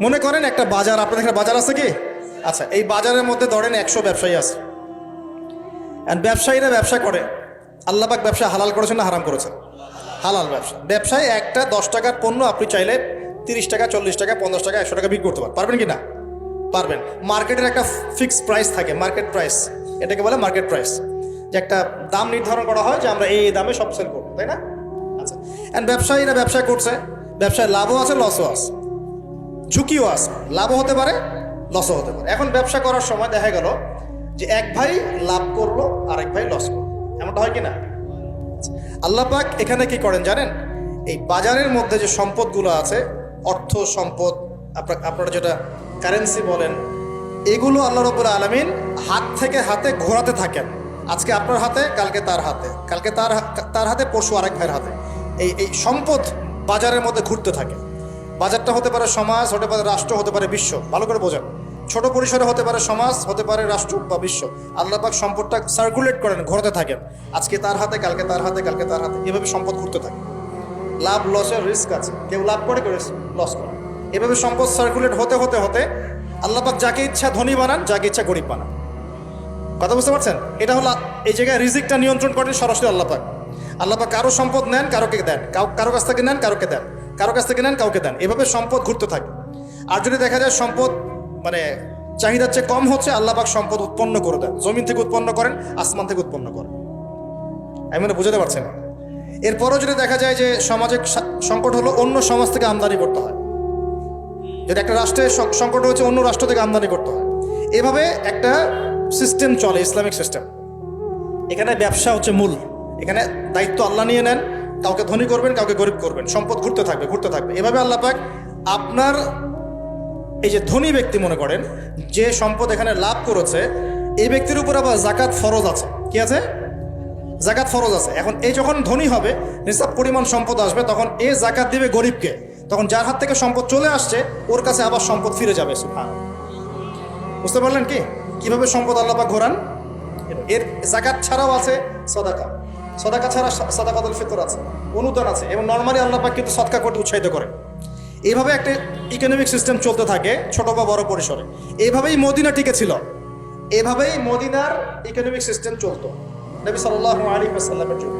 মনে করেন একটা বাজার, আপনাদের এখানে বাজার আছে কি? আচ্ছা, এই বাজারের মধ্যে ধরেন 100 ব্যবসায়ী আছে, অ্যান্ড ব্যবসায়ীরা ব্যবসা করে। আল্লাহ পাক ব্যবসা হালাল করেছেন না হারাম করেছেন? হালাল ব্যবসা। ব্যবসায় একটা 10 টাকার পণ্য আপনি চাইলে 30 টাকা, 40 টাকা, 50 টাকা, 100 টাকা বিক্রি করতে পারবেন কি না? পারবেন। মার্কেটের একটা ফিক্সড প্রাইস থাকে, মার্কেট প্রাইস, এটাকে বলে মার্কেট প্রাইস, যে একটা দাম নির্ধারণ করা হয় যে আমরা এই দামে সব সেল করবো, তাই না? আচ্ছা, অ্যান্ড ব্যবসায়ীরা ব্যবসা করছে, ব্যবসায় লাভও আছে, লসও আছে, ঝুঁকিও আছে, লাভও হতে পারে, লসও হতে পারে। এখন ব্যবসা করার সময় দেখা গেল যে এক ভাই লাভ করলো, আরেক ভাই লস করলো, এমনটা হয় কি না? আল্লাহ পাক এখানে কি করেন জানেন? এই বাজারের মধ্যে যে সম্পদগুলো আছে, অর্থ সম্পদ, আপনারা যেটা কারেন্সি বলেন, এগুলো আল্লাহ রাব্বুল আলামিন হাত থেকে হাতে ঘোরাতে থাকেন। আজকে আপনার হাতে, কালকে তার হাতে, কালকে তার হাতে, পরশু আরেক ভাইয়ের হাতে। এই সম্পদ বাজারের মধ্যে ঘুরতে থাকে। বাজারটা হতে পারে সমাজ, হতে পারে রাষ্ট্র, হতে পারে বিশ্ব। ভালো করে বোঝেন, ছোট পরিসরে হতে পারে সমাজ, হতে পারে রাষ্ট্র বা বিশ্ব। আল্লাহ পাক সম্পদটা সার্কুলেট করেন, ঘোরাতে থাকেন। আজকে তার হাতে, কালকে তার হাতে, কালকে তার হাতে, এভাবে সম্পদ ঘুরতে থাকে। লাভ লসের রিস্ক আছে, কেউ লাভ করে, কেউ লস করে। এভাবে সম্পদ সার্কুলেট হতে হতে হতে আল্লাহ পাক যাকে ইচ্ছা ধনী বানান, যাকে ইচ্ছা গরিব বানান। কথা বুঝতে পারছেন? এটা হলো এই জায়গায় রিজিকটা নিয়ন্ত্রণ করেন সরাসরি আল্লাহ পাক। আল্লাহ পাক কারো সম্পদ নেন, কারোকে দেন, কারো কাছ থেকে নেন, কারোকে দেন, কারো কাছ থেকে নেন, কাউকে দেন। এভাবে সম্পদ ঘুরতে থাকে। আর যদি দেখা যায় সম্পদ মানে চাহিদার চেয়ে কম হচ্ছে, আল্লাহ পাক সম্পদ উৎপন্ন করে দেন। জমিন থেকে উৎপন্ন করেন, আসমান থেকে উৎপন্ন করেন। আমি মানে বুঝতে পারছেন? এরপরও যদি দেখা যায় যে সামাজিক সংকট হলো, অন্য সমাজ থেকে আমদানি করতে হয়। যদি একটা রাষ্ট্রের সংকট হচ্ছে, অন্য রাষ্ট্র থেকে আমদানি করতে হয়। এভাবে একটা সিস্টেম চলে, ইসলামিক সিস্টেম। এখানে ব্যবসা হচ্ছে মূল। এখানে দায়িত্ব আল্লাহ নিয়ে নেন, কাউকে ধনী করবেন, কাউকে গরিব করবেন। সম্পদ ঘুরতে থাকবে, ঘুরতে থাকবে। এভাবে আল্লাহ পাক আপনার এই যে ধনী ব্যক্তি, মনে করেন যে সম্পদ এখানে লাভ করেছে, এই ব্যক্তির উপর আবার জাকাত ফরজ আছে। কি আছে? জাকাত ফরজ আছে। এখন এই যখন ধনী হবে, নিসাব পরিমাণ সম্পদ আসবে, তখন এই জাকাত দিবে গরিবকে। তখন যার হাত থেকে সম্পদ চলে আসছে, ওর কাছে আবার সম্পদ ফিরে যাবে। সুবহানাল্লাহ। বুঝতে পারলেন কি কিভাবে সম্পদ আল্লাহ পাক ঘোরান? এর জাকাত ছাড়াও আছে সদাকা। সদাকা ছাড়া সাদাকাতুল ফিতর আছে, অনুদান আছে, এবং নরমালি আল্লাহ পাক কিন্তু সদকা করতে উৎসাহিত করেন। এইভাবে একটা ইকোনমিক সিস্টেম চলতে থাকে, ছোট বা বড় পরিসরে। এইভাবেই মদিনা টিকে ছিল, এভাবেই মদিনার ইকোনমিক সিস্টেম চলতো নবী সাল্লাল্লাহু আলাইহি ওয়াসাল্লামের যুগে।